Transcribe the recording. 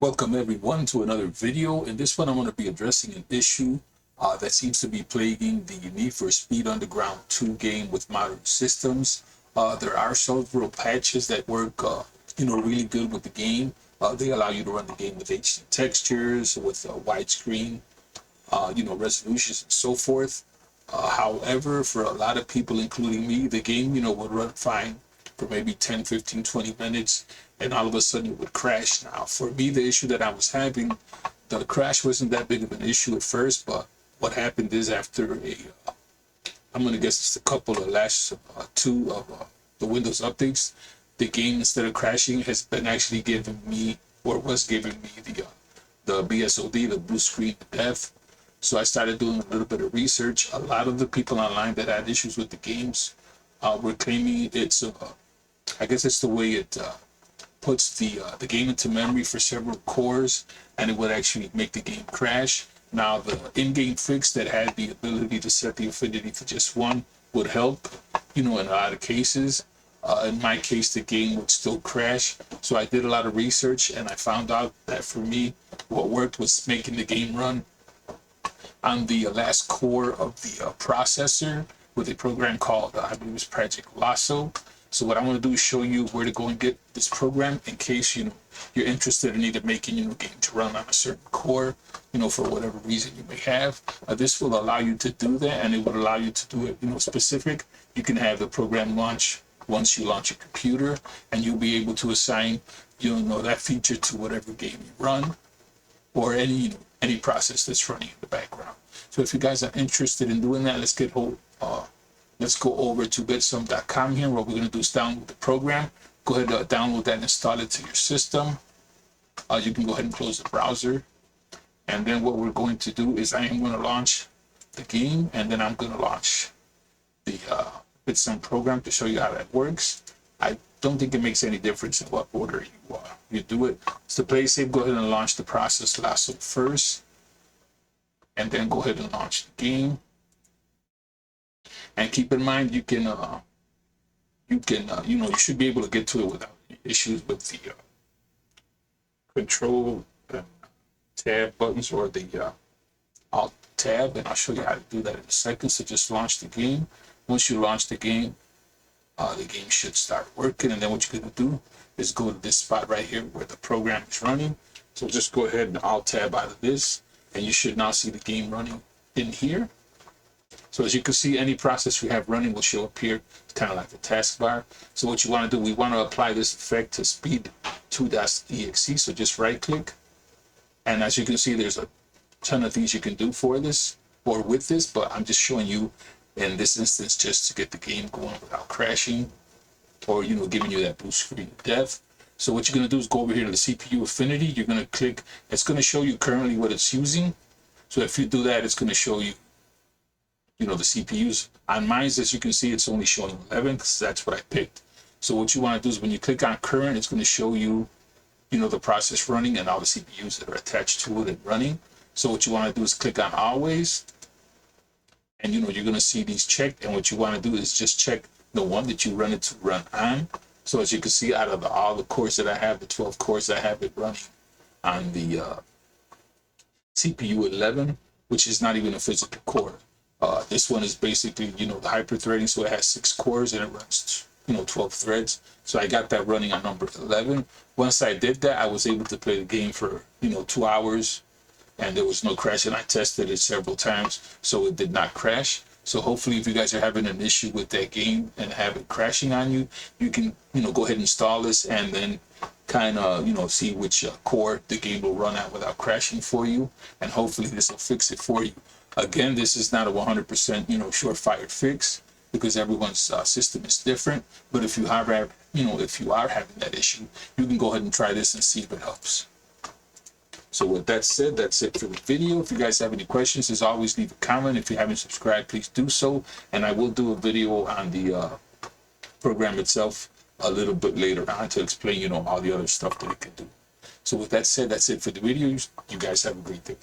Welcome everyone to another video. In this one, I'm going to be addressing an issue that seems to be plaguing the Need for Speed Underground 2 game with modern systems. There are several patches that work, really good with the game. They allow you to run the game with HD textures, with widescreen, resolutions and so forth. However, for a lot of people, including me, the game, would run fine for maybe 10, 15, 20 minutes, and all of a sudden it would crash. Now, for me, the issue that I was having, the crash wasn't that big of an issue at first, but what happened is after I'm going to guess it's a couple of last two of the Windows updates, the game, instead of crashing, has been actually giving me, or was giving me the BSOD, the blue screen of death. So I started doing a little bit of research. A lot of the people online that had issues with the games were claiming it's, I guess it's the way it puts the game into memory for several cores, and it would actually make the game crash. Now, the in-game fix that had the ability to set the affinity to just one would help, in a lot of cases. In my case, the game would still crash. So I did a lot of research, and I found out that for me, what worked was making the game run on the last core of the processor with a program called, I believe it's Project Lasso. So what I'm going to do is show you where to go and get this program in case, you're interested in either making, game to run on a certain core, for whatever reason you may have. This will allow you to do that, and it will allow you to do it, specific. You can have the program launch once you launch your computer, and you'll be able to assign, that feature to whatever game you run, or any process that's running in the background. So if you guys are interested in doing that, let's go over to bitsome.com here. What we're going to do is download the program. Go ahead and download that and install it to your system. You can go ahead and close the browser. And then what we're going to do is I am going to launch the game, and then I'm going to launch the Bitsome program to show you how that works. I don't think it makes any difference in what order you do it. So to play safe, go ahead and launch the Process Lasso first, and then go ahead and launch the game. And keep in mind, you should be able to get to it without any issues with the control and tab buttons, or the alt tab, and I'll show you how to do that in a second. So just launch the game. Once you launch the game should start working, and then what you're going to do is go to this spot right here where the program is running. So just go ahead and alt tab out of this, and you should now see the game running in here. So as you can see, any process we have running will show up here. It's kind of like the taskbar. So what you want to do, we want to apply this effect to speed2.exe. So just right click. And as you can see, there's a ton of things you can do for this or with this, but I'm just showing you in this instance just to get the game going without crashing or, giving you that blue screen of death. So what you're going to do is go over here to the CPU affinity. You're going to click, it's going to show you currently what it's using. So if you do that, it's going to show you, the CPUs. On mine, as you can see, it's only showing 11 because that's what I picked. So what you want to do is when you click on current, it's going to show you, the process running and all the CPUs that are attached to it and running. So what you want to do is click on always, and you're going to see these checked. And what you want to do is just check the one that you run it to run on. So as you can see, out of all the cores that I have, the 12 cores, I have it running on the CPU 11, which is not even a physical core. This one is basically, the hyper-threading, so it has 6 cores and it runs, 12 threads. So I got that running on number 11. Once I did that, I was able to play the game for, 2 hours, and there was no crash, and I tested it several times, so it did not crash. So hopefully, if you guys are having an issue with that game and have it crashing on you, you can, go ahead and install this and then kind of, see which core the game will run at without crashing for you, and hopefully this will fix it for you. Again, this is not a 100%, surefire fix because everyone's system is different. But if you are having that issue, you can go ahead and try this and see if it helps. So with that said, that's it for the video. If you guys have any questions, as always, leave a comment. If you haven't subscribed, please do so. And I will do a video on the program itself a little bit later on to explain, all the other stuff that it can do. So with that said, that's it for the video. You guys have a great day.